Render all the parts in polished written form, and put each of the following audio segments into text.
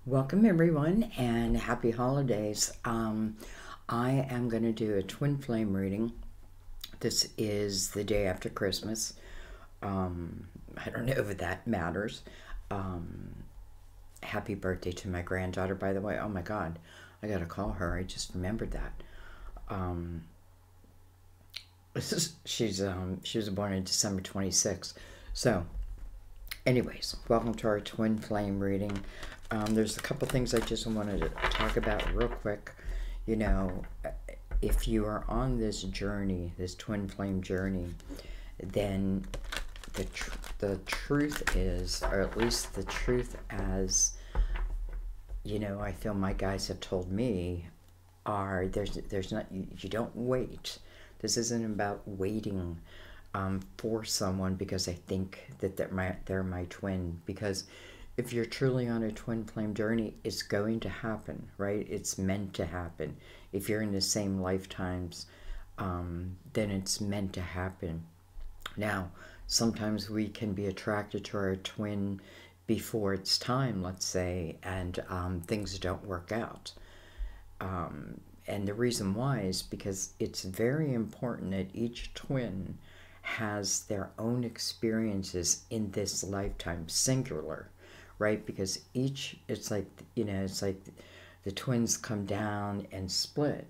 Welcome everyone and happy holidays. I am going to do a twin flame reading. This is the day after Christmas. I don't know if that matters. Happy birthday to my granddaughter, by the way. Oh my God, I got to call her. I just remembered that. She was born on December 26th. So anyways, welcome to our twin flame reading. There's a couple things I just wanted to talk about real quick. You know, if you are on this journey, this twin flame journey, then the truth is, or at least the truth as, you know, I feel my guys have told me, are there's not, you don't wait. This isn't about waiting for someone because I think that they're my twin. Because if you're truly on a twin flame journey, it's going to happen, right? It's meant to happen. If you're in the same lifetimes, then it's meant to happen. Now, sometimes we can be attracted to our twin before it's time, let's say, and things don't work out. And the reason why is because it's very important that each twin has their own experiences in this lifetime, singular, right? Because it's like, you know, it's like the twins come down and split,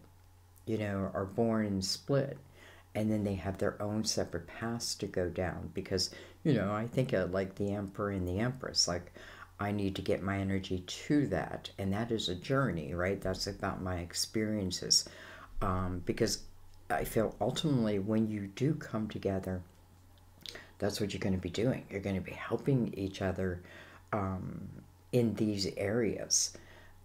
you know, are born and split, and then they have their own separate paths to go down. Because, you know, I think of like the Emperor and the Empress, like I need to get my energy to that, and that is a journey, right? That's about my experiences, because I feel ultimately when you do come together, that's what you're going to be doing. You're going to be helping each other in these areas.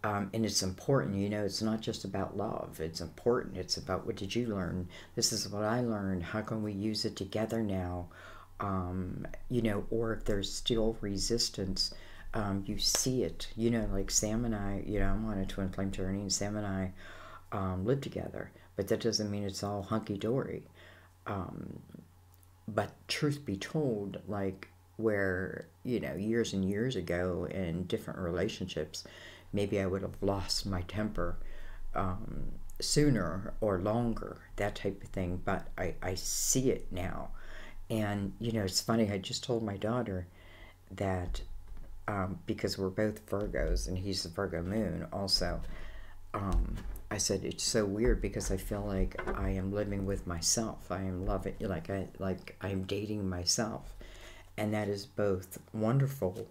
And it's important, you know, it's not just about love. It's important. It's about, what did you learn? This is what I learned. How can we use it together now? You know, or if there's still resistance, you see it. You know, like Sam and I, you know, I'm on a twin flame journey, and Sam and I live together. But that doesn't mean it's all hunky-dory. But truth be told, like where, you know, years and years ago in different relationships, maybe I would have lost my temper sooner or longer, that type of thing. But I see it now. And, you know, it's funny, I just told my daughter that because we're both Virgos and he's the Virgo moon also, I said it's so weird because I feel like I am living with myself. I am loving, like I'm dating myself, and that is both wonderful,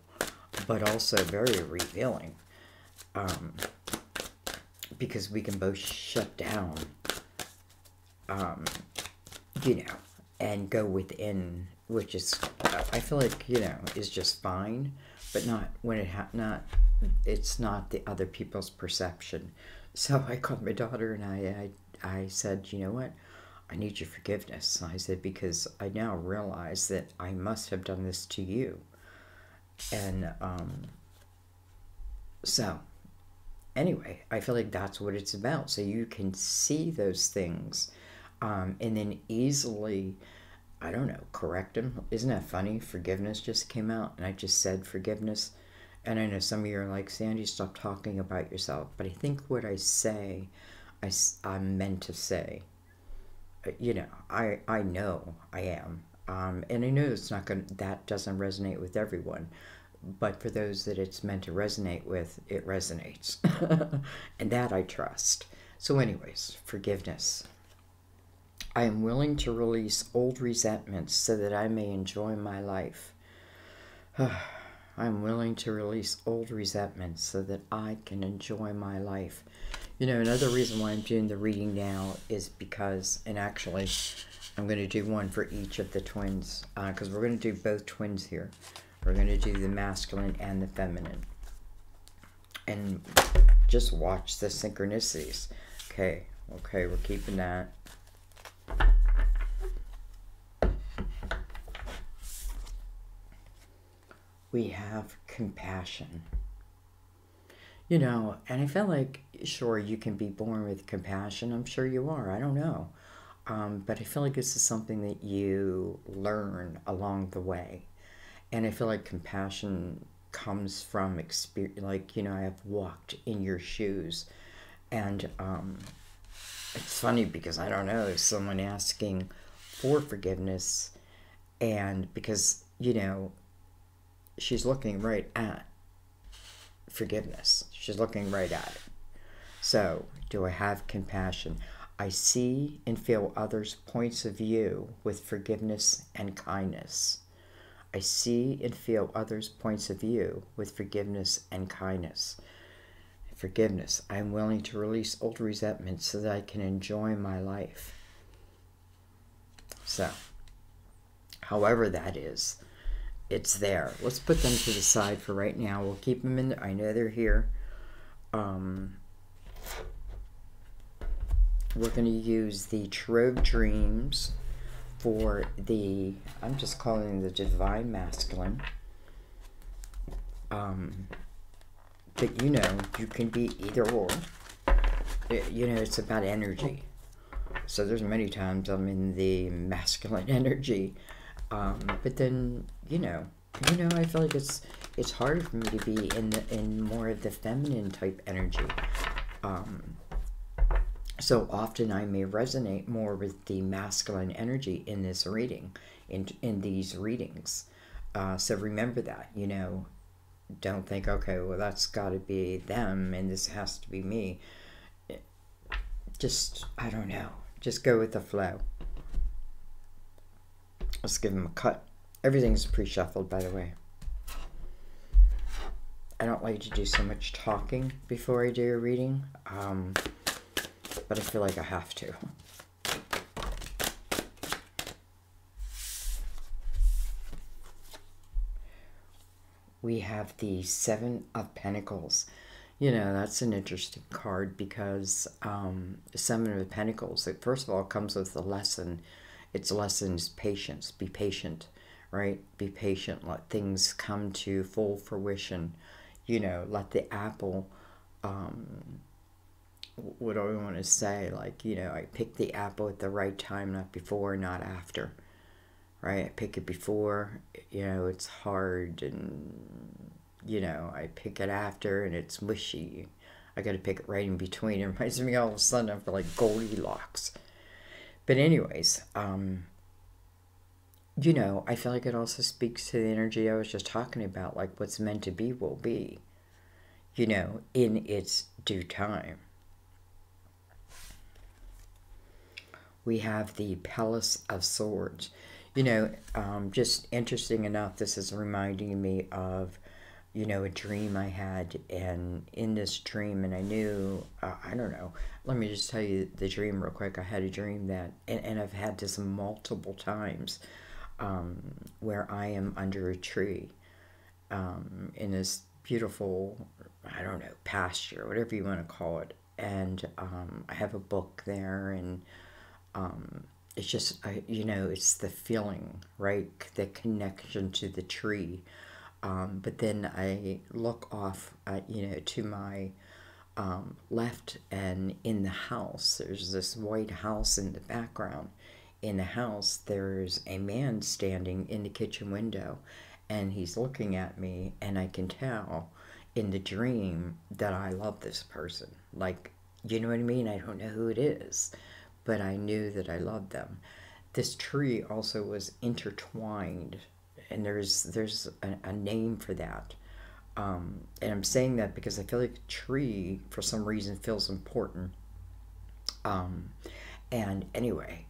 but also very revealing, because we can both shut down, you know, and go within, which is, I feel like, you know, is just fine, but not when it's not the other people's perception. So I called my daughter and I said, you know what, I need your forgiveness. I said, because I now realize that I must have done this to you. And so anyway, I feel like that's what it's about. So you can see those things, and then easily, I don't know, correct them. Isn't that funny? Forgiveness just came out, and I just said forgiveness. And I know some of you are like, Sandy, stop talking about yourself. But I think what I say, I'm meant to say. You know, I know I am. And I know it's not going to, that doesn't resonate with everyone. But for those that it's meant to resonate with, it resonates. And that I trust. So anyways, forgiveness. I am willing to release old resentments so that I may enjoy my life. I'm willing to release old resentments so that I can enjoy my life. You know, another reason why I'm doing the reading now is because, and actually, I'm going to do one for each of the twins, because we're going to do both twins here. We're going to do the masculine and the feminine. And just watch the synchronicities. Okay, we're keeping that. We have compassion. You know, and I feel like, sure, you can be born with compassion. I'm sure you are. I don't know. But I feel like this is something that you learn along the way. And I feel like compassion comes from experience, like, you know, I have walked in your shoes. And it's funny because I don't know, someone asking for forgiveness, and because, you know, she's looking right at forgiveness. She's looking right at it. So, do I have compassion? I see and feel others' points of view with forgiveness and kindness. I see and feel others' points of view with forgiveness and kindness. Forgiveness. I am willing to release old resentments so that I can enjoy my life. So, however that is, it's there. Let's put them to the side for right now. We'll keep them in there. I know they're here. We're going to use the Trove Dreams for the, I'm just calling the Divine Masculine. But you know, you can be either or. You know, it's about energy. So there's many times I'm in the masculine energy. But then, you know, I feel like it's harder for me to be in more of the feminine type energy. So often I may resonate more with the masculine energy in this reading, in these readings. So remember that, you know, don't think, okay, well, that's got to be them and this has to be me. Just, I don't know, just go with the flow. Let's give them a cut. Everything's pre-shuffled, by the way. I don't like to do so much talking before I do a reading, but I feel like I have to. We have the Seven of Pentacles. You know, that's an interesting card because the Seven of Pentacles, it first of all comes with a lesson. Its lesson is patience. Be patient, right? Be patient. Let things come to full fruition. You know, let the apple, what do I want to say? Like, you know, I pick the apple at the right time, not before, not after. Right? I pick it before, you know, it's hard, and, you know, I pick it after and it's mushy. I got to pick it right in between. It reminds me all of a sudden of like Goldilocks. But anyways, you know, I feel like it also speaks to the energy I was just talking about, like what's meant to be will be, you know, in its due time. We have the Palace of Swords. You know, just interesting enough, this is reminding me of, you know, a dream I had, and in this dream, and I knew, I don't know, let me just tell you the dream real quick. I had a dream that, and I've had this multiple times, where I am under a tree, in this beautiful, I don't know, pasture, whatever you want to call it, and I have a book there, and it's just, you know, it's the feeling, right? The connection to the tree. But then I look off, you know, to my left, and in the house, there's this white house in the background. In the house, there's a man standing in the kitchen window, and he's looking at me, and I can tell in the dream that I love this person. Like, you know what I mean? I don't know who it is, but I knew that I loved them. This tree also was intertwined, and there's a name for that. And I'm saying that because I feel like a tree, for some reason, feels important. And anyway,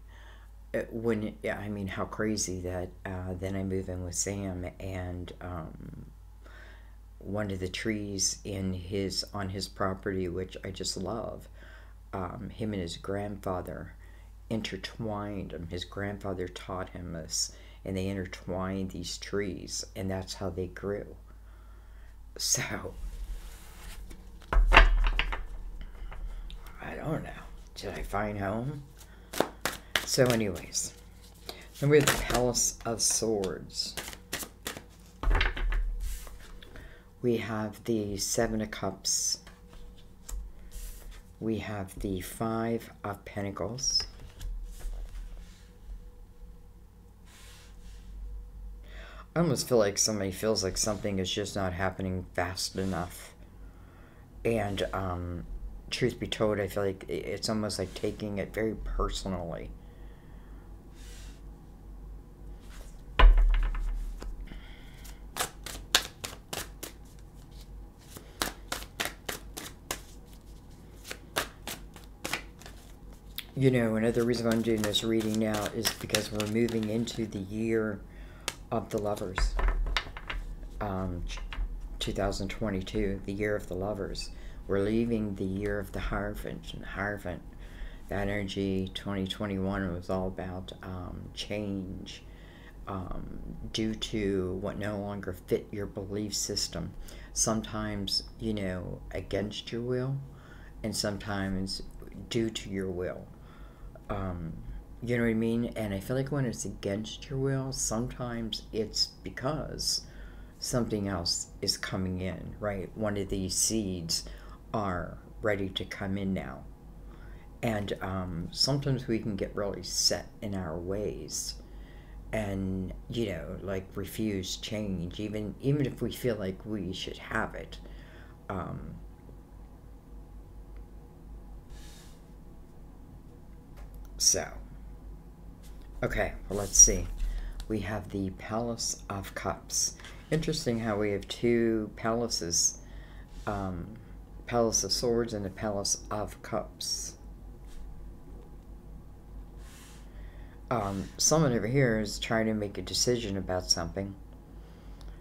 I mean, how crazy that then I move in with Sam, and one of the trees on his property, which I just love, him and his grandfather intertwined. His grandfather taught him this, and they intertwined these trees, and that's how they grew. So I don't know, did I find home? So anyways, then we have the Palace of Swords. We have the Seven of Cups. We have the Five of Pentacles. I almost feel like somebody feels like something is just not happening fast enough. And truth be told, I feel like it's almost like taking it very personally. You know, another reason I'm doing this reading now is because we're moving into the year of the lovers. 2022, the year of the lovers. We're leaving the year of the Hierophant. And Hierophant, that energy, 2021 was all about change due to what no longer fit your belief system. Sometimes, you know, against your will, and sometimes due to your will. You know what I mean? And I feel like when it's against your will, sometimes it's because something else is coming in, right? One of these seeds are ready to come in now. And sometimes we can get really set in our ways and, you know, like refuse change, even if we feel like we should have it. So, okay, well, let's see. We have the Palace of Cups. Interesting how we have two palaces, Palace of Swords and the Palace of Cups. Someone over here is trying to make a decision about something.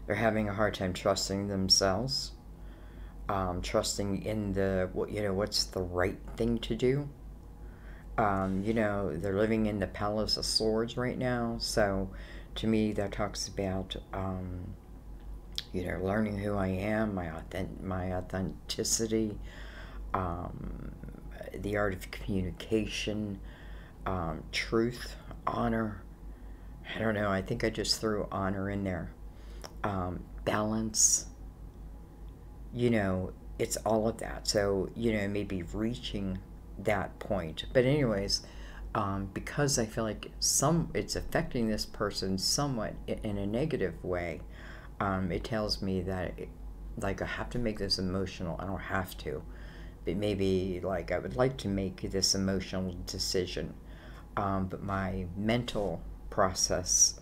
They're having a hard time trusting themselves, trusting in the, you know, what's the right thing to do. You know, they're living in the Palace of Swords right now, so to me that talks about, you know, learning who I am, my authenticity, the art of communication, truth, honor. I don't know, I think I just threw honor in there. Balance, you know, it's all of that. So, you know, maybe reaching that point. But anyways, because I feel like it's affecting this person somewhat in a negative way, it tells me that like I have to make this emotional. I don't have to, but maybe like I would like to make this emotional decision, but my mental process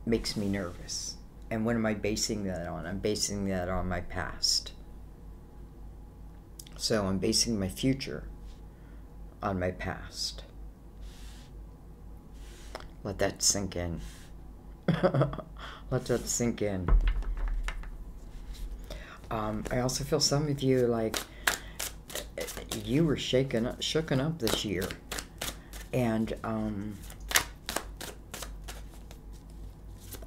makes me nervous. And what am I basing that on? I'm basing that on my past. So I'm basing my future on my past. Let that sink in. Let that sink in. I also feel some of you, like, you were shooken up this year. And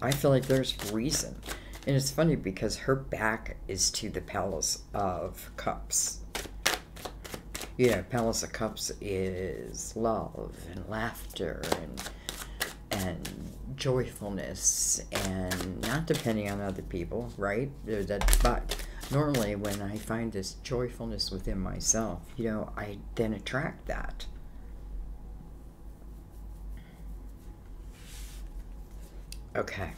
I feel like there's reason. And it's funny because her back is to the Palace of Cups. You know, Palace of Cups is love and laughter and joyfulness, and not depending on other people, right? But normally when I find this joyfulness within myself, you know, I then attract that. Okay,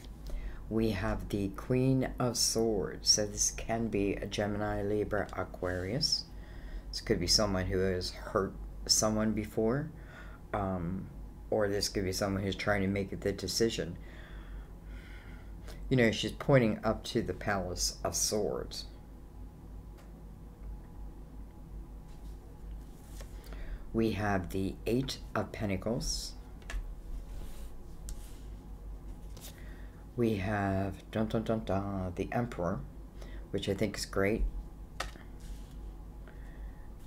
we have the Queen of Swords. So this can be a Gemini, Libra, Aquarius. This could be someone who has hurt someone before, or this could be someone who's trying to make the decision. You know, she's pointing up to the Palace of Swords. We have the Eight of Pentacles. We have the Emperor, which I think is great.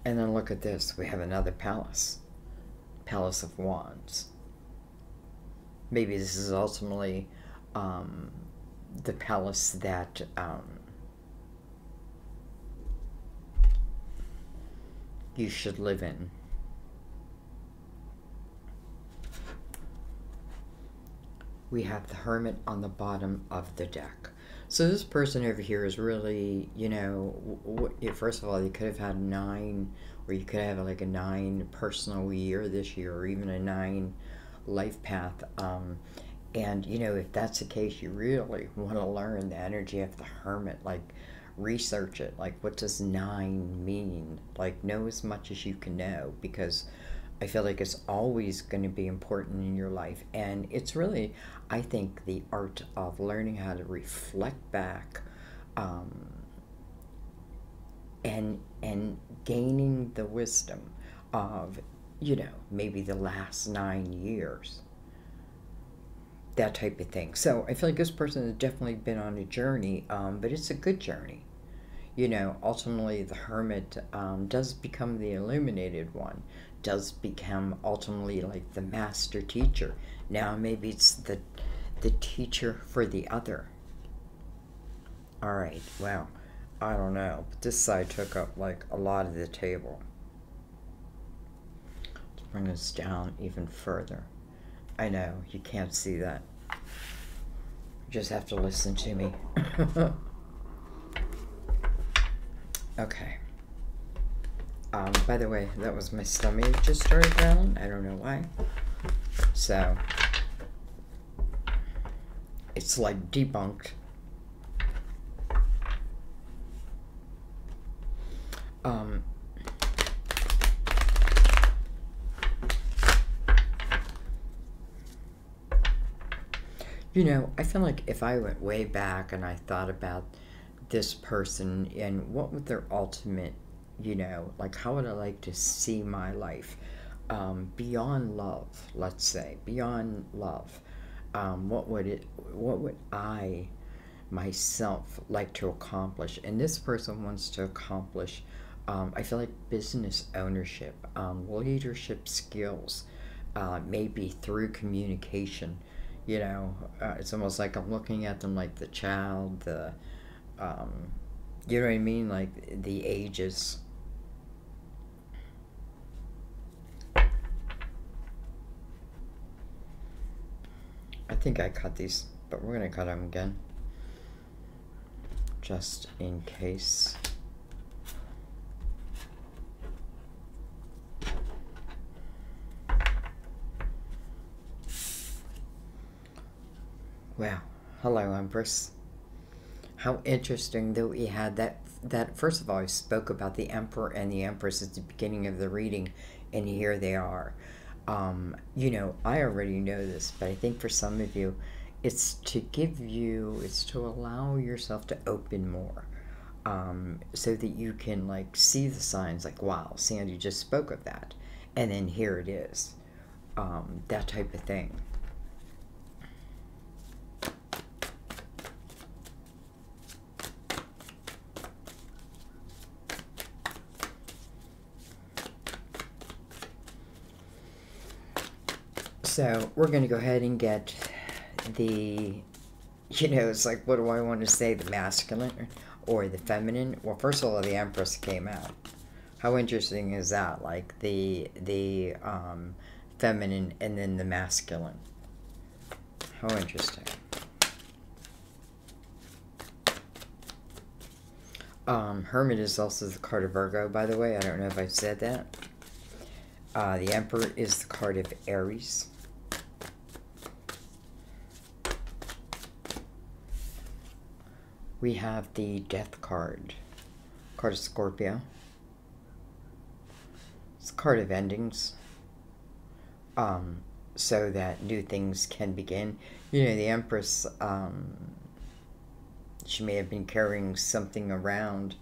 And then look at this. We have another palace. Palace of Wands. Maybe this is ultimately the palace that you should live in. We have the Hermit on the bottom of the deck. So this person over here is really, you know, first of all, you could have had 9, or you could have like a 9 personal year this year, or even a 9 life path. And, you know, if that's the case, you really want to learn the energy of the Hermit. Like, research it. Like, what does 9 mean? Like, know as much as you can know, because I feel like it's always going to be important in your life. And it's really, I think, the art of learning how to reflect back, and gaining the wisdom of, you know, maybe the last 9 years. That type of thing. So I feel like this person has definitely been on a journey, but it's a good journey. You know, ultimately the Hermit does become the illuminated one, does become ultimately like the master teacher. Now maybe it's the teacher for the other. All right, well, I don't know, but this side took up like a lot of the table. Let's bring this down even further. I know, you can't see that. You just have to listen to me. Okay. By the way, that was my stomach just started growling. I don't know why. So, it's like debunked. You know, I feel like if I went way back and I thought about this person and what would their ultimate, you know, like how would I like to see my life beyond love, let's say, beyond love, what would I myself like to accomplish? And this person wants to accomplish, I feel like business ownership, leadership skills, maybe through communication. You know, it's almost like I'm looking at them like the child, you know what I mean? Like the ages. I think I cut these, but we're going to cut them again. Just in case. Wow. Hello, Empress. How interesting that we had that first of all, I spoke about the Emperor and the Empress at the beginning of the reading, and here they are. You know, I already know this, but I think for some of you, it's to allow yourself to open more, so that you can like see the signs, like, wow, Sandy just spoke of that, and then here it is, that type of thing. So we're going to go ahead and get the, you know, it's like, what do I want to say, the masculine or the feminine? Well, first of all, the Empress came out. How interesting is that? Like the feminine and then the masculine. How interesting. Hermit is also the card of Virgo, by the way. I don't know if I said that. The Emperor is the card of Aries. We have the Death card of Scorpio. It's a card of endings, so that new things can begin. You know, the Empress, she may have been carrying something around.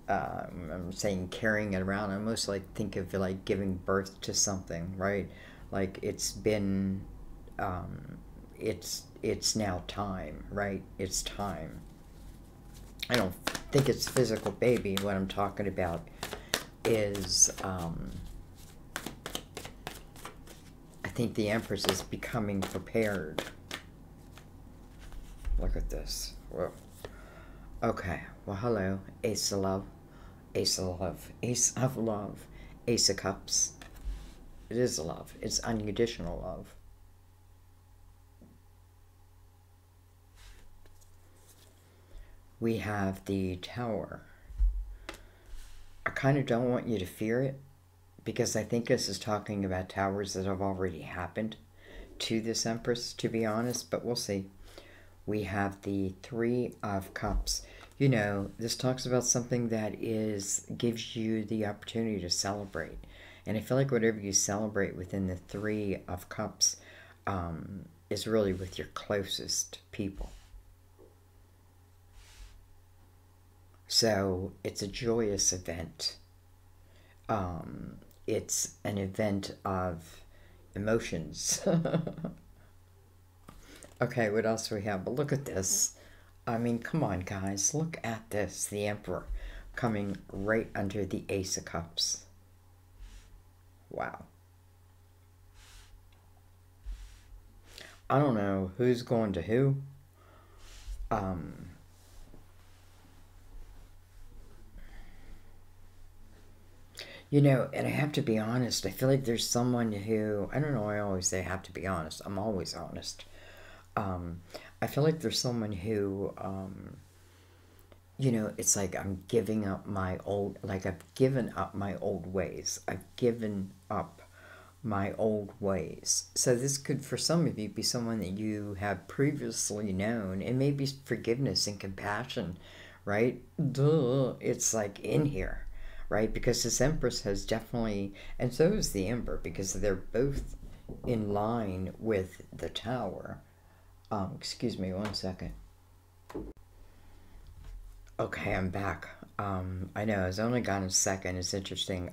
I'm saying carrying it around. I almost like think of it like giving birth to something, right? Like it's been, it's now time, right? It's time. I don't think it's physical baby. What I'm talking about is, I think the Empress is becoming prepared. Look at this. Whoa. Okay. Well, hello. Ace of Love. Ace of Love. Ace of Love. Ace of Cups. It is love. It's unconditional love. We have the Tower. I kind of don't want you to fear it, because I think this is talking about towers that have already happened. to this Empress, to be honest, but we'll see. We have the Three of Cups. You know, this talks about something that gives you the opportunity to celebrate. And I feel like whatever you celebrate within the Three of Cups is really with your closest people. So it's a joyous event. It's an event of emotions. Okay, what else do we have? But look at this. I mean, come on, guys. Look at this. The Emperor coming right under the Ace of Cups. Wow. I don't know who's going to who. You know, and I have to be honest. I feel like there's someone who, I don't know, I always say I have to be honest. I'm always honest. I feel like there's someone who, you know, it's like I'm giving up my old, like I've given up my old ways. I've given up my old ways. So this could, for some of you, be someone that you have previously known, and maybe forgiveness and compassion, right? Duh, it's like in here, right? Because this Empress has definitely, and so is the Emperor, because they're both in line with the Tower. Excuse me one second. Okay, I'm back. I know, it's only gone a second. It's interesting.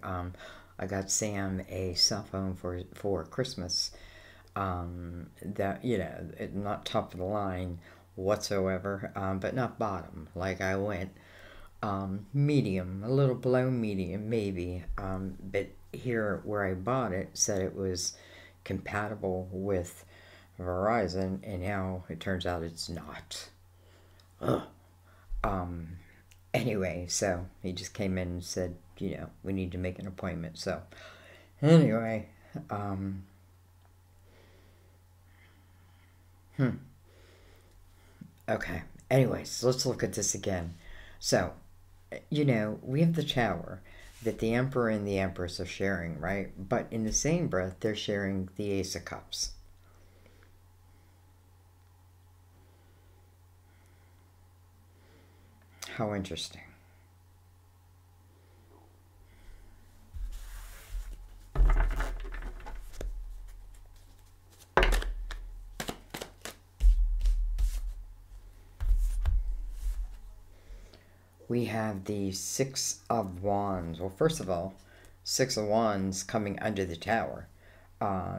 I got Sam a cell phone for Christmas. That, you know, not top of the line whatsoever, but not bottom. Like I went medium, a little below medium maybe. But here where I bought it said it was compatible with Verizon, and now it turns out it's not. Ugh. Anyway, so he just came in and said, you know, we need to make an appointment. So anyway, okay. Anyways, let's look at this again. So, you know, we have the Tower that the Emperor and the Empress are sharing, right? But in the same breath, they're sharing the Ace of Cups. How interesting. We have the Six of Wands. Well, first of all, Six of Wands coming under the Tower.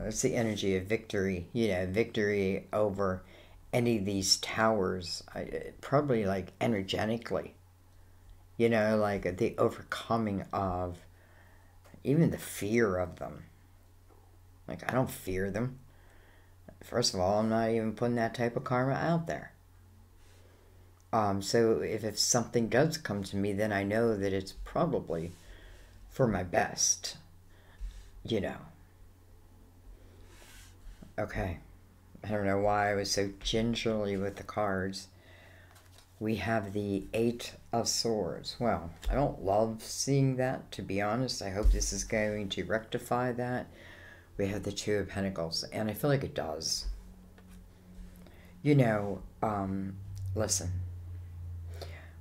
It's the energy of victory. You know, victory over any of these towers, probably like energetically, you know, like the overcoming of even the fear of them. Like, I don't fear them. First of all, I'm not even putting that type of karma out there. So if something does come to me, then I know that it's probably for my best, you know. Okay. I don't know why I was so gingerly with the cards. We have the Eight of Swords. Well, I don't love seeing that, to be honest. I hope this is going to rectify that. We have the Two of Pentacles, and I feel like it does. You know, listen.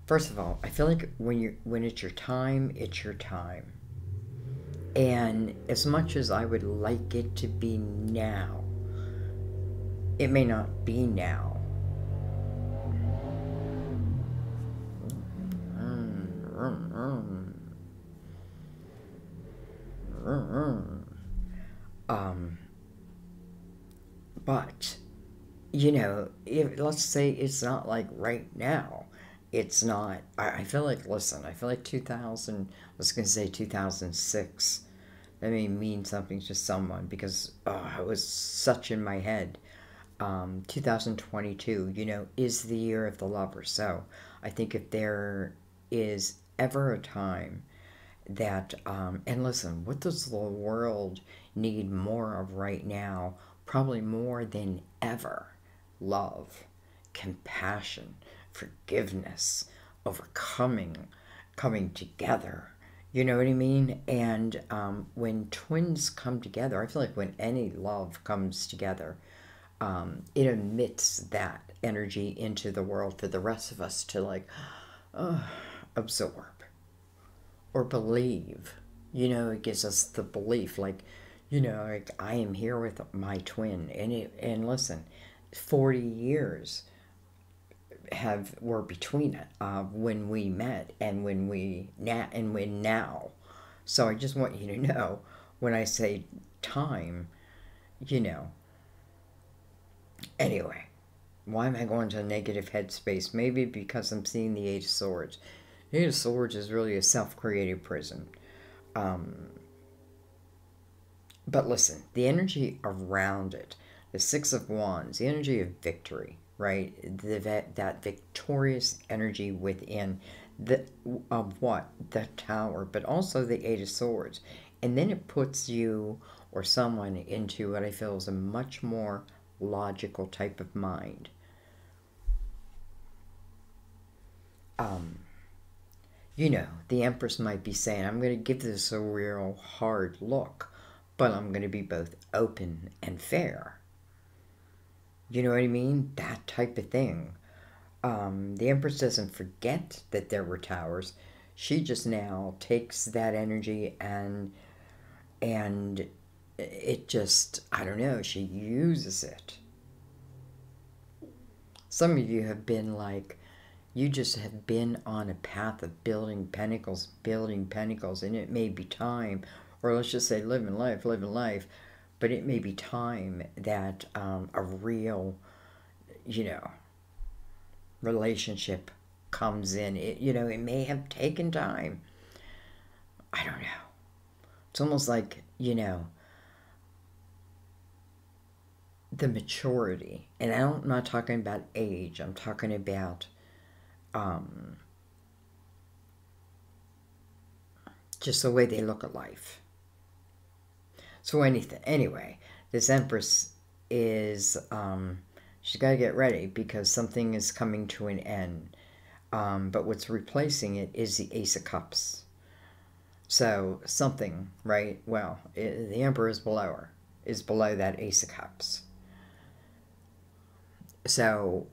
First of all, I feel like when it's your time, it's your time. And as much as I would like it to be now, it may not be now. But, you know, let's say it's not like right now. It's not, I feel like, listen, I feel like 2000, I was going to say 2006. That may mean something to someone because it was such in my head. 2022, you know, is the year of the lover. So I think if there is ever a time that, and listen, what does the world need more of right now? Probably more than ever. Love, compassion, forgiveness, overcoming, coming together. You know what I mean? And when twins come together, I feel like when any love comes together, it emits that energy into the world for the rest of us to like absorb or believe. You know, it gives us the belief, like, you know, like I am here with my twin, and listen, 40 years were between it, when we met and when now. So I just want you to know, when I say time, you know. Anyway, why am I going to a negative headspace? Maybe because I'm seeing the Eight of Swords. The Eight of Swords is really a self-created prison. But listen, the energy around it, the Six of Wands, the energy of victory, right? That victorious energy within of what? The Tower, but also the Eight of Swords. And then it puts you or someone into what I feel is a much more logical type of mind. You know, the Empress might be saying, I'm going to give this a real hard look, but I'm going to be both open and fair. You know what I mean? That type of thing. The Empress doesn't forget that there were towers. She just now takes that energy and it just, I don't know, she uses it. Some of you have been like, you just have been on a path of building pentacles, and it may be time, or let's just say living life, but it may be time that a real, you know, relationship comes in. It, you know, it may have taken time. I don't know. It's almost like, you know, the maturity, and I'm not talking about age, I'm talking about just the way they look at life. So anyway, this Empress is, she's got to get ready because something is coming to an end. But what's replacing it is the Ace of Cups. So something, right? Well, the Emperor is below her, is below that Ace of Cups. So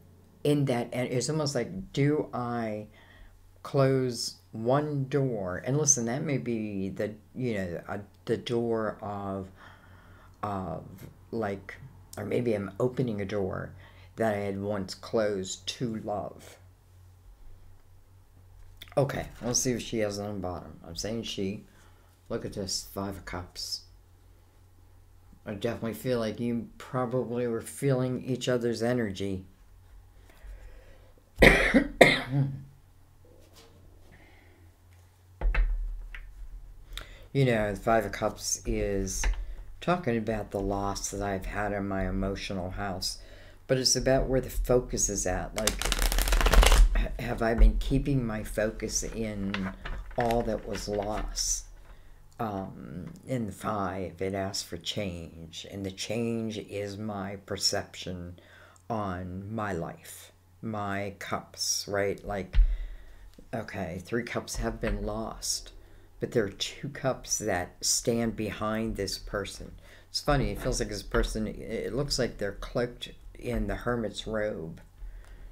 in that, and it's almost like, do I close one door? And listen, that may be the, you know, the door of like, or maybe I'm opening a door that I had once closed to love. Okay, let's see if she has it on the bottom. I'm saying she. Look at this, Five of Cups. I definitely feel like you probably were feeling each other's energy. You know, the Five of Cups is talking about the loss that I've had in my emotional house. But it's about where the focus is at. Like, have I been keeping my focus in all that was lost? In the Five, it asks for change. And the change is my perception on my life. My cups, right? Like, okay, 3 cups have been lost. But there are 2 cups that stand behind this person. It's funny, it feels like this person, it looks like they're cloaked in the Hermit's robe.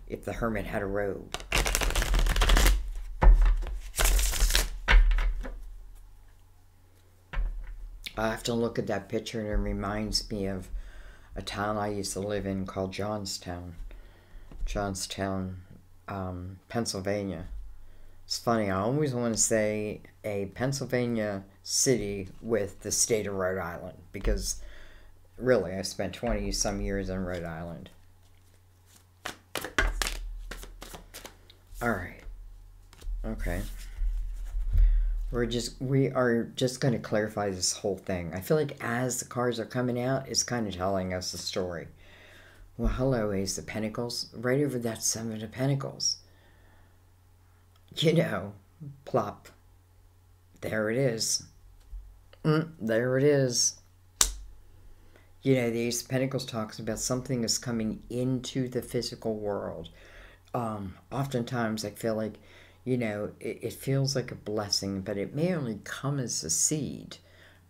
If the Hermit had a robe. I have to look at that picture and it reminds me of a town I used to live in called Johnstown, Pennsylvania. It's funny, I always want to say a Pennsylvania city with the state of Rhode Island, because really I spent 20 some years in Rhode Island. Alright. Okay. We are just going to clarify this whole thing. I feel like as the cards are coming out, it's kind of telling us the story. Well, hello, Ace of Pentacles. Right over that Seven of Pentacles. You know, plop. There it is. There it is. You know, the Ace of Pentacles talks about something is coming into the physical world. Oftentimes I feel like, you know, it feels like a blessing, but it may only come as a seed.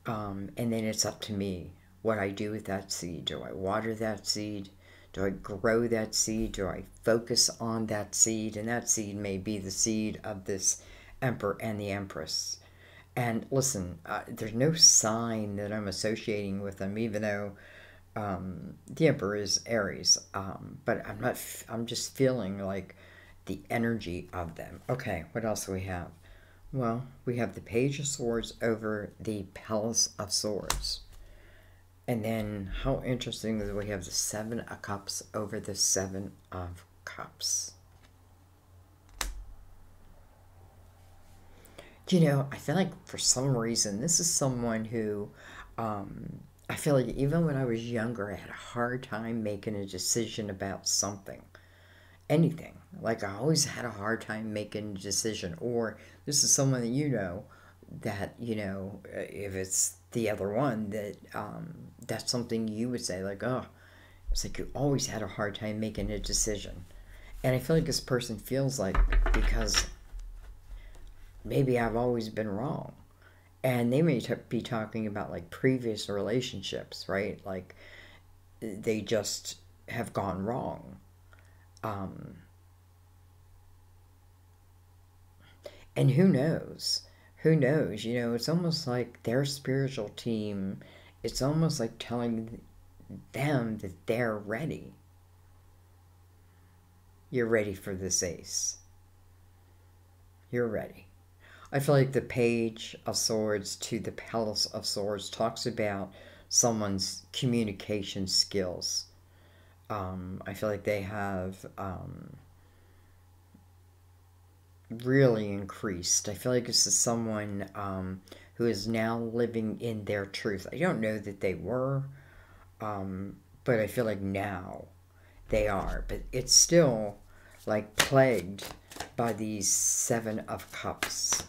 And then it's up to me what I do with that seed. Do I water that seed? Do I grow that seed? Do I focus on that seed? And that seed may be the seed of this Emperor and the Empress. And listen, there's no sign that I'm associating with them, even though the Emperor is Aries. But I'm not. I'm just feeling like the energy of them. Okay, what else do we have? Well, we have the Page of Swords over the Palace of Swords. And then how interesting that we have the Seven of Cups over the Seven of Cups. You know, I feel like for some reason, this is someone who, I feel like even when I was younger, I had a hard time making a decision about something. Anything. Like I always had a hard time making a decision. Or this is someone that you know that, you know, if it's the other one, that that's something you would say like, oh, it's like you always had a hard time making a decision. And I feel like this person feels like because maybe I've always been wrong. And they may be talking about like previous relationships, right? Like they just have gone wrong. And who knows? Who knows? You know, it's almost like their spiritual team, it's almost like telling them that they're ready. You're ready for this ace. You're ready. I feel like the Page of Swords to the Palace of Swords talks about someone's communication skills. I feel like they have really increased. I feel like this is someone who is now living in their truth. I don't know that they were, but I feel like now they are. But it's still like plagued by these Seven of Cups.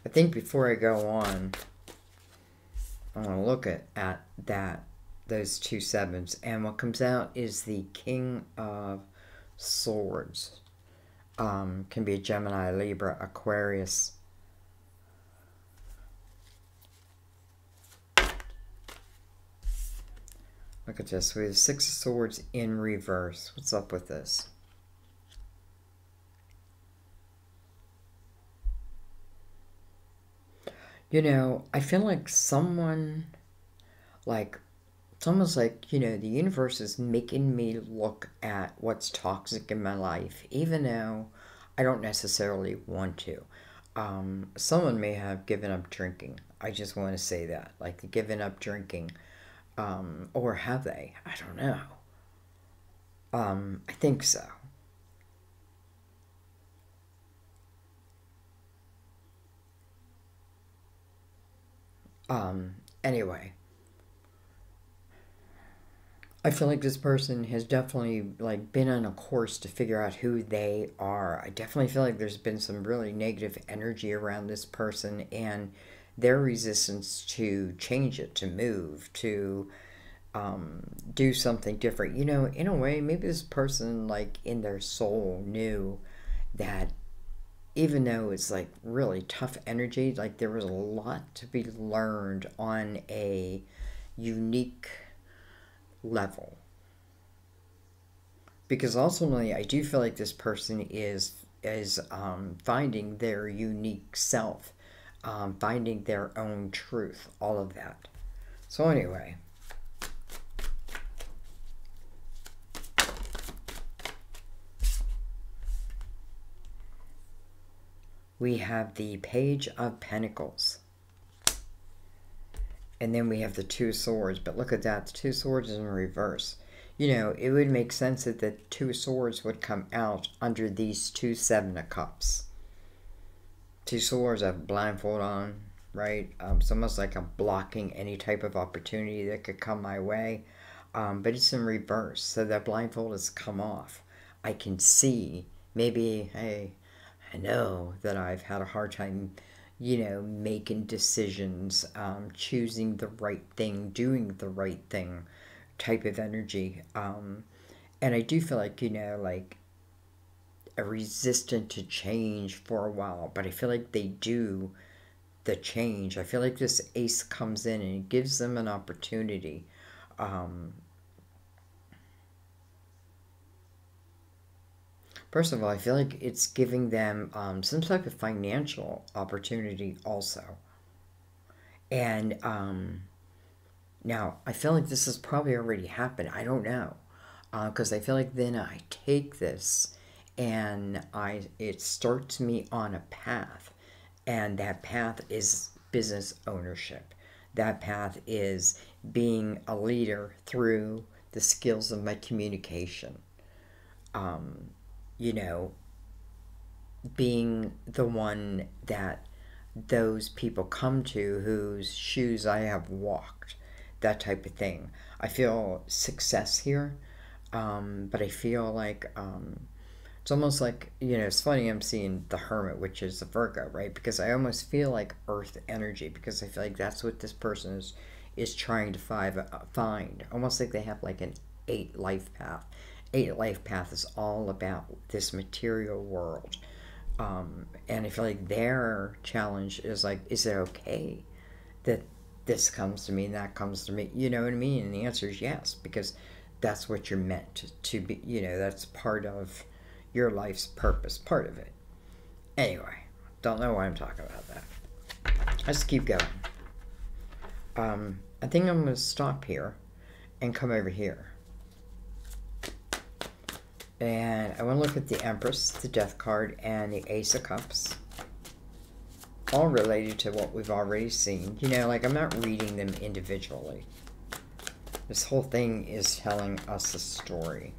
I think before I go on, I want to look at those two sevens. And what comes out is the King of Swords. Can be a Gemini, Libra, Aquarius. Look at this. We have Six of Swords in reverse. What's up with this? You know, I feel like someone, like, it's almost like, you know, the universe is making me look at what's toxic in my life, even though I don't necessarily want to. Someone may have given up drinking. I just want to say that. Like, given up drinking. Or have they? I don't know. I think so. Anyway, I feel like this person has definitely like been on a course to figure out who they are. I definitely feel like there's been some really negative energy around this person and their resistance to change it, to move, to do something different. You know, in a way, maybe this person, like in their soul, knew that even though it's like really tough energy, like there was a lot to be learned on a unique level. Because ultimately, I do feel like this person is finding their unique self, finding their own truth, all of that. So anyway. We have the Page of Pentacles. And then we have the Two Swords. But look at that. The Two Swords is in reverse. You know, it would make sense that the Two Swords would come out under these two Seven of Cups. Two Swords have blindfold on, right? It's almost like I'm blocking any type of opportunity that could come my way. But it's in reverse. So that blindfold has come off. I can see. Maybe, hey, I know that I've had a hard time, you know, making decisions, choosing the right thing, doing the right thing type of energy. And I do feel like, you know, like a resistance to change for a while, but I feel like they do the change. I feel like this ace comes in and it gives them an opportunity. First of all, I feel like it's giving them some type of financial opportunity also. And now, I feel like this has probably already happened. I don't know. Because I feel like then I take this and it starts me on a path. And that path is business ownership. That path is being a leader through the skills of my communication. You know, being the one that those people come to whose shoes I have walked. That type of thing. I feel success here, but I feel like it's almost like, you know, it's funny I'm seeing the Hermit, which is the Virgo, right? Because I almost feel like earth energy, because I feel like that's what this person is trying to find. Almost like they have like an 8 life path. 8 life path is all about this material world. And I feel like their challenge is like, is it okay that this comes to me and that comes to me? You know what I mean? And the answer is yes, because that's what you're meant to be. You know, that's part of your life's purpose, part of it. Anyway, don't know why I'm talking about that. Let's keep going. I think I'm going to stop here and come over here. And I want to look at the Empress, the Death card, and the Ace of Cups. All related to what we've already seen. You know, like I'm not reading them individually. This whole thing is telling us a story.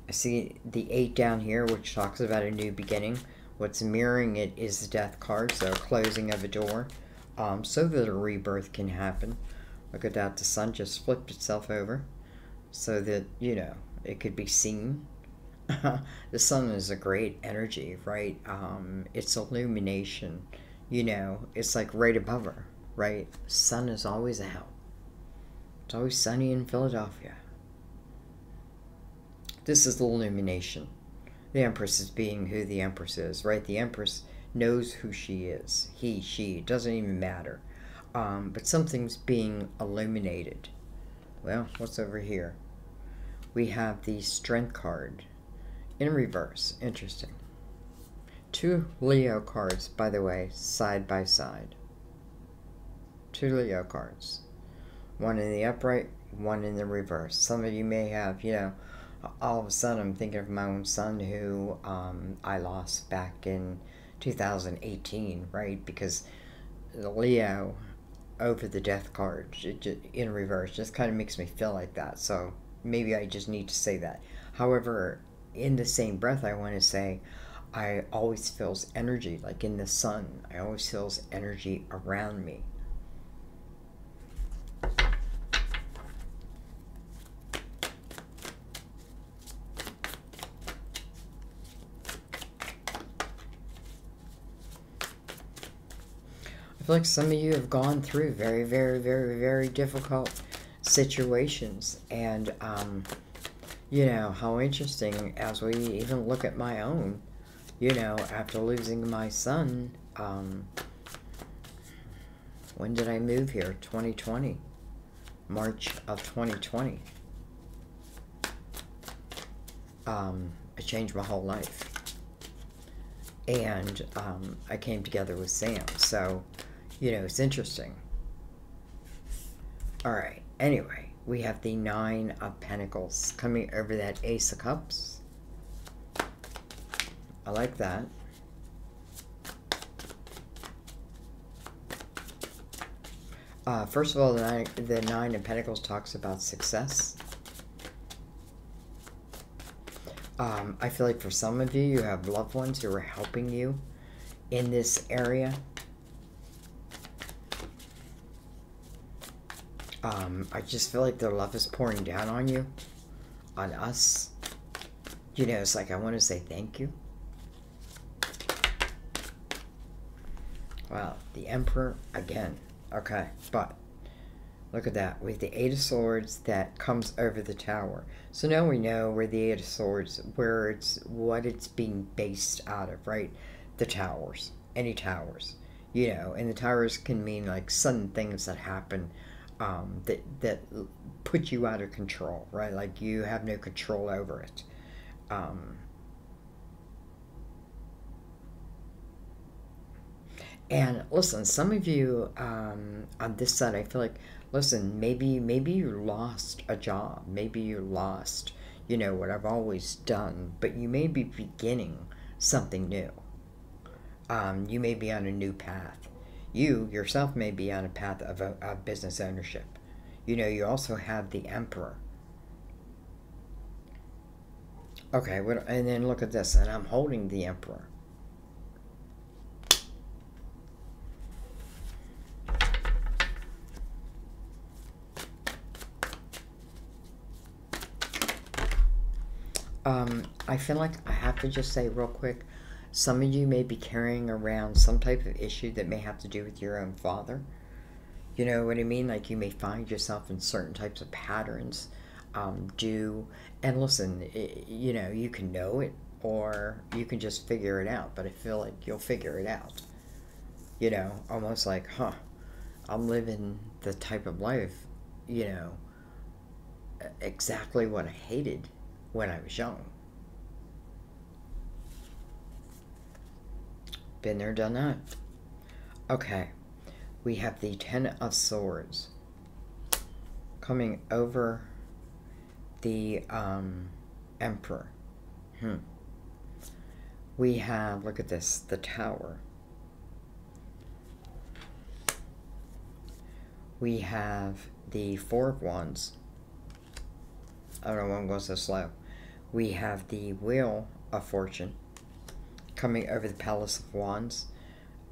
I see the 8 down here, which talks about a new beginning. What's mirroring it is the Death card, so closing of a door, so that a rebirth can happen. Look at that, the sun just flipped itself over, so that, you know, it could be seen. The sun is a great energy, right? It's illumination. You know, it's like right above her, right? Sun is always out. It's always sunny in Philadelphia. This is the illumination. The Empress is being who the Empress is, right? The Empress knows who she is. He, she, it doesn't even matter. But something's being illuminated. Well, what's over here? We have the Strength card in reverse. Interesting. 2 Leo cards, by the way, side by side. 2 Leo cards. One in the upright, one in the reverse. Some of you may have, you know, all of a sudden I'm thinking of my own son who I lost back in 2018, right? Because the Leo over the Death card in reverse just kind of makes me feel like that. So maybe I just need to say that. However, in the same breath, I want to say I always feels energy, like in the sun. I always feels energy around me. I feel like some of you have gone through very, very, very, very difficult situations. And, you know, how interesting as we even look at my own, you know, after losing my son, when did I move here? 2020. March of 2020. I changed my whole life. And I came together with Sam. So, you know, it's interesting. All right. Anyway, we have the 9 of Pentacles coming over that Ace of Cups. I like that. First of all, the 9 of Pentacles talks about success. I feel like for some of you, you have loved ones who are helping you in this area. I just feel like their love is pouring down on you, on us. You know, it's like I want to say thank you. Wow, the Emperor again. Okay, but Look at that. We have the Eight of Swords that comes over the Tower. So now we know where the Eight of Swords, what it's being based out of, right? The towers. Any towers. You know, and the towers can mean like sudden things that happen that put you out of control, right? Like you have no control over it. And listen, some of you on this side, I feel like, listen, maybe you lost a job, maybe you lost, you know, what I've always done, but you may be beginning something new. You may be on a new path. You yourself may be on a path of business ownership. You know, you also have the Emperor. Okay, and then look at this, and I'm holding the Emperor. I feel like I have to just say real quick, some of you may be carrying around some type of issue that may have to do with your own father. You know what I mean? Like you may find yourself in certain types of patterns. And listen, you know, you can know it or you can just figure it out, but I feel like you'll figure it out. You know, almost like, I'm living the type of life, you know, exactly what I hated when I was young. Been there, done that. Okay, we have the Ten of Swords coming over the Emperor. We have, look at this, the Tower. We have the Four of Wands. I don't know why I'm going so slow. We have the Wheel of Fortune coming over the Palace of Wands.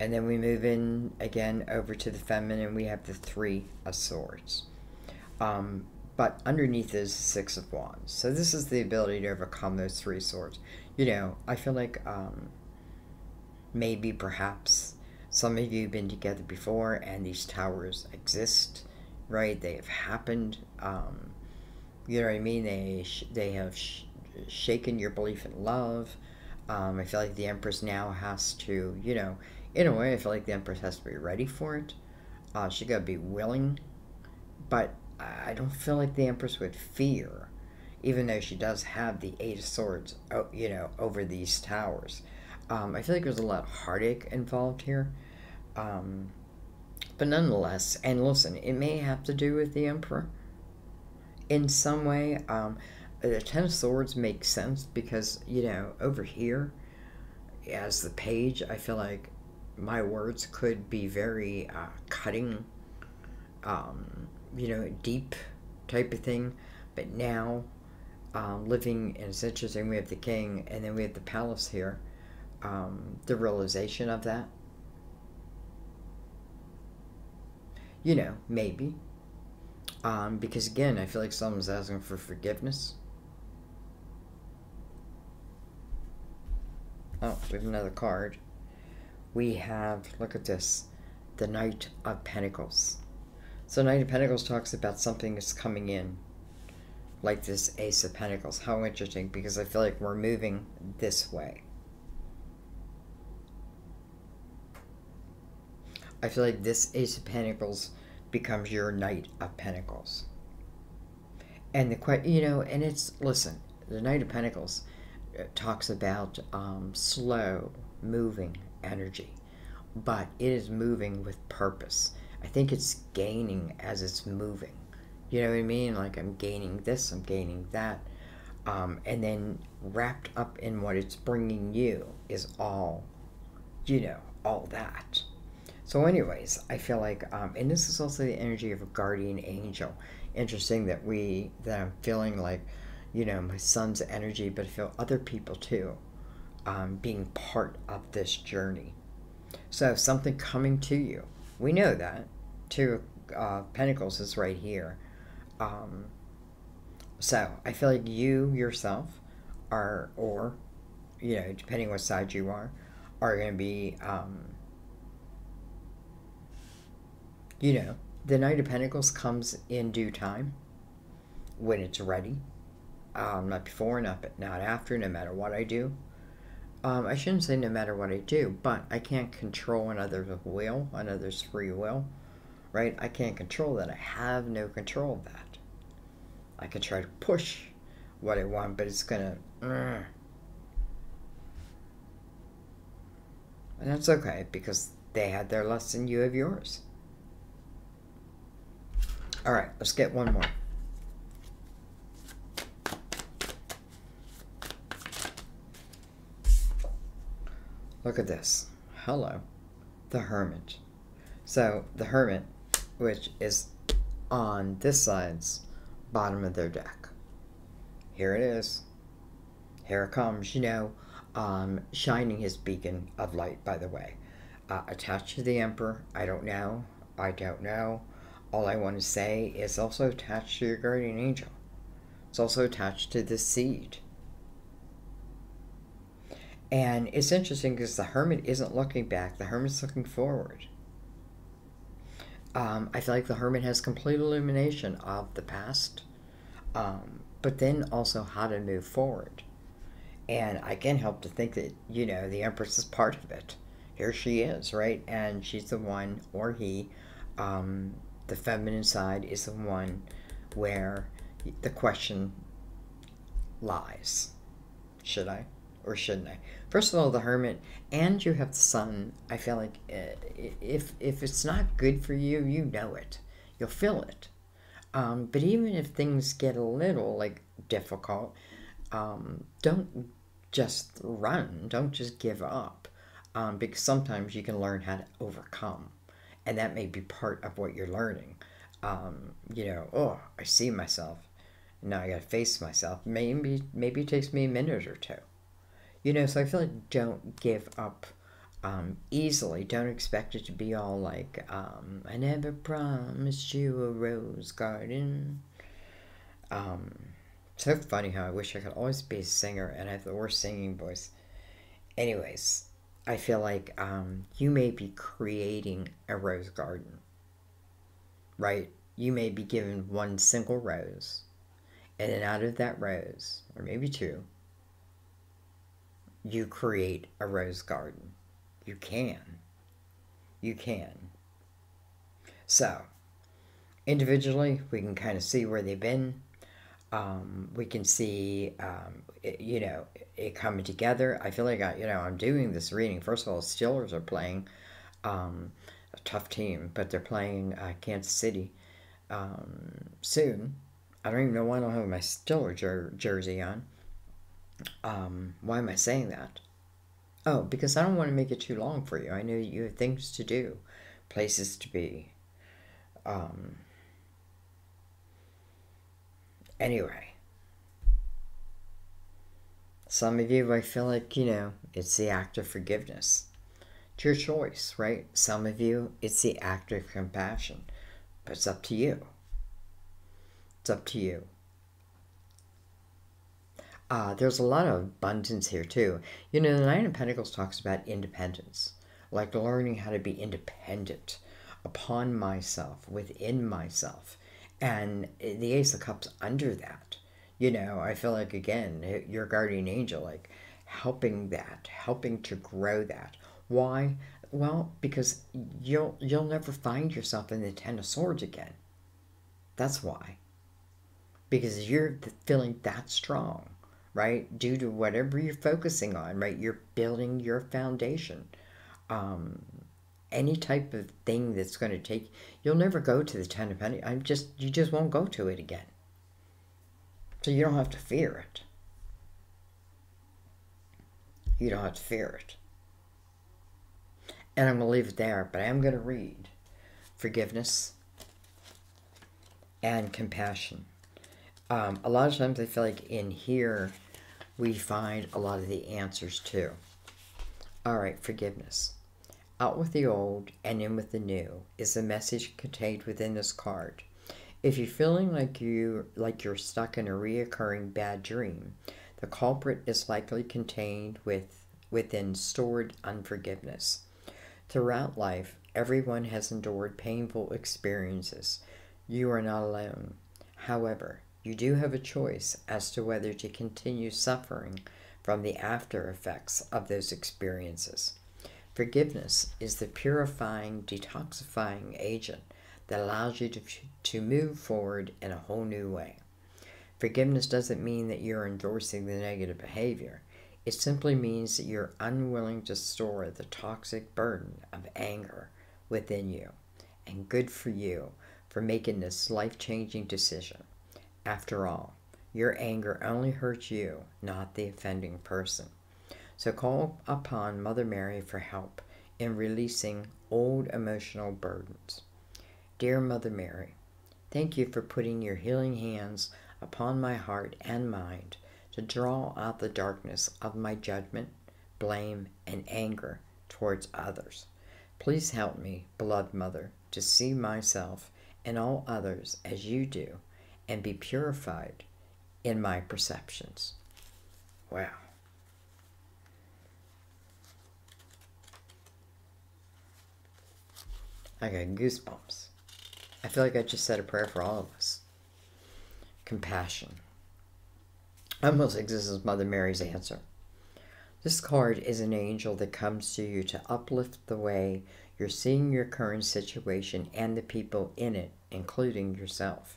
And then we move in again over to the Feminine. We have the Three of Swords. But underneath is the Six of Wands. So this is the ability to overcome those three swords. You know, I feel like maybe perhaps some of you have been together before and these towers exist, right? They have happened. You know what I mean? They have shaken your belief in love. I feel like the Empress now has to, you know, in a way, I feel like the Empress has to be ready for it. She got to be willing. But I don't feel like the Empress would fear, even though she does have the Eight of Swords, you know, over these towers. I feel like there's a lot of heartache involved here. But nonetheless, and listen, it may have to do with the Emperor in some way. The Ten of Swords makes sense because, you know, over here, as the Page, I feel like my words could be very cutting, you know, deep type of thing. But now, living, and it's interesting, we have the King, and then we have the Palace here. The realization of that. You know, maybe. Because again, I feel like someone's asking for forgiveness. Oh, we have another card. We have, look at this, the Knight of Pentacles. So Knight of Pentacles talks about something that's coming in, like this Ace of Pentacles. How interesting, because I feel like we're moving this way. I feel like this Ace of Pentacles becomes your Knight of Pentacles. And you know, and it's, listen, the Knight of Pentacles talks about slow moving energy, but it is moving with purpose. I think it's gaining as it's moving. You know what I mean? Like, I'm gaining this, I'm gaining that. And then wrapped up in what it's bringing you is all, you know, all that. So anyways, I feel like, and this is also the energy of a guardian angel. Interesting that I'm feeling like, you know, my son's energy, but I feel other people too, being part of this journey. So something coming to you. We know that. Two Pentacles is right here. So I feel like you yourself are, or, you know, depending what side you are going to be, you know, The Knight of Pentacles comes in due time, when it's ready. Not before, not after, no matter what I do. I shouldn't say no matter what I do, but I can't control another's will, another's free will, right? I can't control that. I have no control of that. I can try to push what I want, but it's gonna... And that's okay, because they had their lesson, you have yours. Alright, let's get one more. Look at this. Hello. The Hermit. So, the Hermit, which is on this side's bottom of their deck. Here it is. Here it comes, you know, shining his beacon of light, by the way. Attached to the Emperor, I don't know. I don't know. All I want to say is also attached to your guardian angel. It's also attached to the seed. And it's interesting because the Hermit isn't looking back. The Hermit's looking forward. I feel like the Hermit has complete illumination of the past, but then also how to move forward. And I can't help to think that, you know, the Empress is part of it. Here she is, right? And she's the one, or he, the feminine side is the one where the question lies. Should I or shouldn't I? First of all, the Hermit, and you have the Sun. I feel like if it's not good for you, you know it. You'll feel it. But even if things get a little, like, difficult, don't just run. Don't just give up. Because sometimes you can learn how to overcome. And that may be part of what you're learning. You know, oh, I see myself. Now I gotta face myself. Maybe it takes me a minute or two. You know, so I feel like don't give up easily. Don't expect it to be all like, I never promised you a rose garden. So funny how I wish I could always be a singer and I have the worst singing voice. Anyways, I feel like you may be creating a rose garden, right? You may be given one single rose, and then out of that rose, or maybe two, you create a rose garden. You can. You can. So, individually, we can kind of see where they've been. We can see, you know, it coming together. I feel like, you know, I'm doing this reading. First of all, Steelers are playing a tough team, but they're playing Kansas City soon. I don't even know why I don't have my Steelers jersey on. Why am I saying that? Oh, because I don't want to make it too long for you. I know you have things to do, places to be. Anyway, some of you, I feel like, you know, it's the act of forgiveness. It's your choice, right? Some of you, it's the act of compassion. But it's up to you. It's up to you. There's a lot of abundance here, too. You know, the Knight of Pentacles talks about independence. Like learning how to be independent upon myself, within myself. And the Ace of Cups under that. You know, I feel like, again, your guardian angel, like, helping that, helping to grow that. Why? Well, because you'll never find yourself in the Ten of Swords again. That's why. Because you're feeling that strong, right? Due to whatever you're focusing on, right? You're building your foundation. Any type of thing that's going to take, you'll never go to the Ten of Pentacles. You just won't go to it again. So you don't have to fear it. You don't have to fear it. And I'm going to leave it there, but I am going to read forgiveness and compassion. A lot of times I feel like in here we find a lot of the answers too. All right, forgiveness. Out with the old and in with the new is the message contained within this card. If you're feeling like you're stuck in a reoccurring bad dream, the culprit is likely contained within stored unforgiveness. Throughout life, Everyone has endured painful experiences. You are not alone. However, you do have a choice as to whether to continue suffering from the after effects of those experiences. Forgiveness is the purifying, detoxifying agent that allows you to move forward in a whole new way. Forgiveness doesn't mean that you're endorsing the negative behavior. It simply means that you're unwilling to store the toxic burden of anger within you. And good for you for making this life-changing decision. After all, your anger only hurts you, not the offending person. So call upon Mother Mary for help in releasing old emotional burdens. Dear Mother Mary, thank you for putting your healing hands upon my heart and mind to draw out the darkness of my judgment, blame, and anger towards others. Please help me, beloved Mother, to see myself and all others as you do and be purified in my perceptions. Wow. I got goosebumps. I feel like I just said a prayer for all of us. Compassion. I almost think this is Mother Mary's answer. This card is an angel that comes to you to uplift the way you're seeing your current situation and the people in it, including yourself.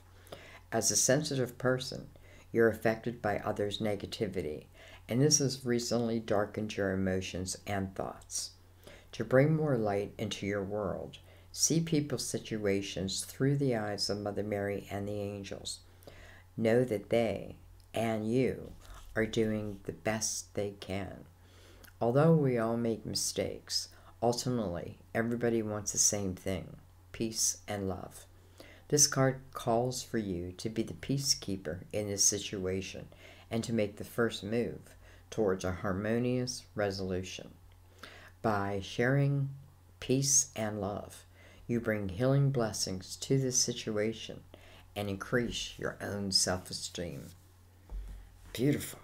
As a sensitive person, you're affected by others' negativity, and this has recently darkened your emotions and thoughts. To bring more light into your world, see people's situations through the eyes of Mother Mary and the angels. Know that they and you are doing the best they can. Although we all make mistakes, ultimately everybody wants the same thing, peace and love. This card calls for you to be the peacekeeper in this situation and to make the first move towards a harmonious resolution. By sharing peace and love, you bring healing blessings to this situation and increase your own self-esteem. Beautiful.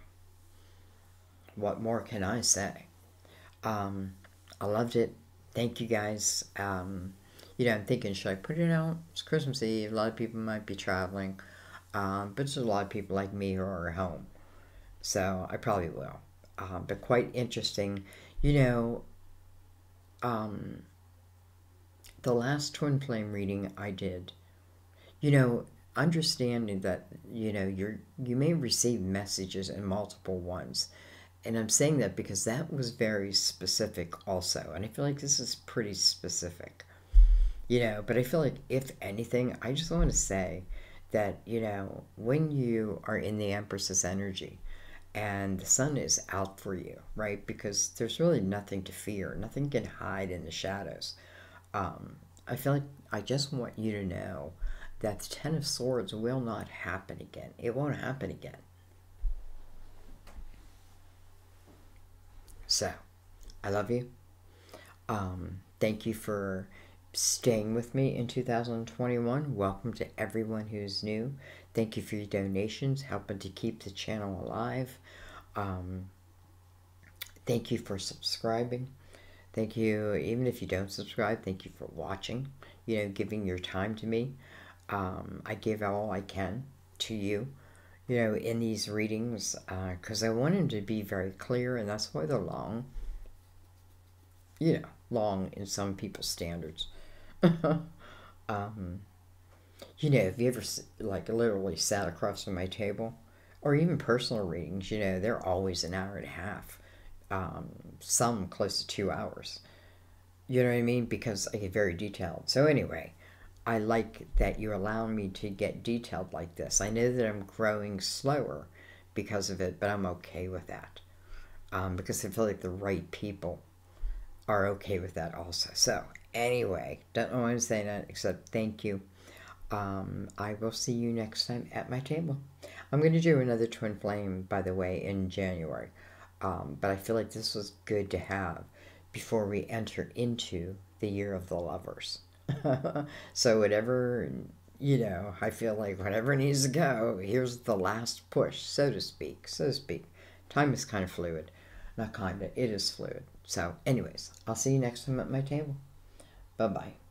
What more can I say? I loved it. Thank you guys. I'm thinking, should I put it out? It's Christmas Eve. A lot of people might be traveling. But there's a lot of people like me who are at home. So I probably will. But quite interesting. The last twin flame reading I did, understanding that, you may receive messages in multiple ones. And I'm saying that because that was very specific also. And I feel like this is pretty specific. But I feel like, if anything, I just want to say that, when you are in the Empress's energy and the sun is out for you, right? Because there's really nothing to fear. Nothing can hide in the shadows. I feel like I just want you to know that the Ten of Swords will not happen again. It won't happen again. So, I love you. Thank you for staying with me in 2021. Welcome to everyone who's new. Thank you for your donations, helping to keep the channel alive. Thank you for subscribing. Thank you, even if you don't subscribe, thank you for watching, giving your time to me. I give all I can to you, in these readings, because I want them to be very clear, and that's why they're long. Long in some people's standards. Have you ever, literally sat across from my table? Or even personal readings, they're always an hour and a half. Some close to 2 hours. You know what I mean? Because I get very detailed. So anyway, I like that you allow me to get detailed like this. I know that I'm growing slower because of it, but I'm okay with that. Because I feel like the right people are okay with that also. So anyway, don't know why I'm saying that, except thank you. I will see you next time at my table. I'm going to do another twin flame, by the way, in January. But I feel like this was good to have before we enter into the year of the lovers. So whatever, I feel like whatever needs to go, here's the last push, so to speak. Time is kind of fluid. Not kind of, it is fluid. So anyways, I'll see you next time at my table. Bye-bye.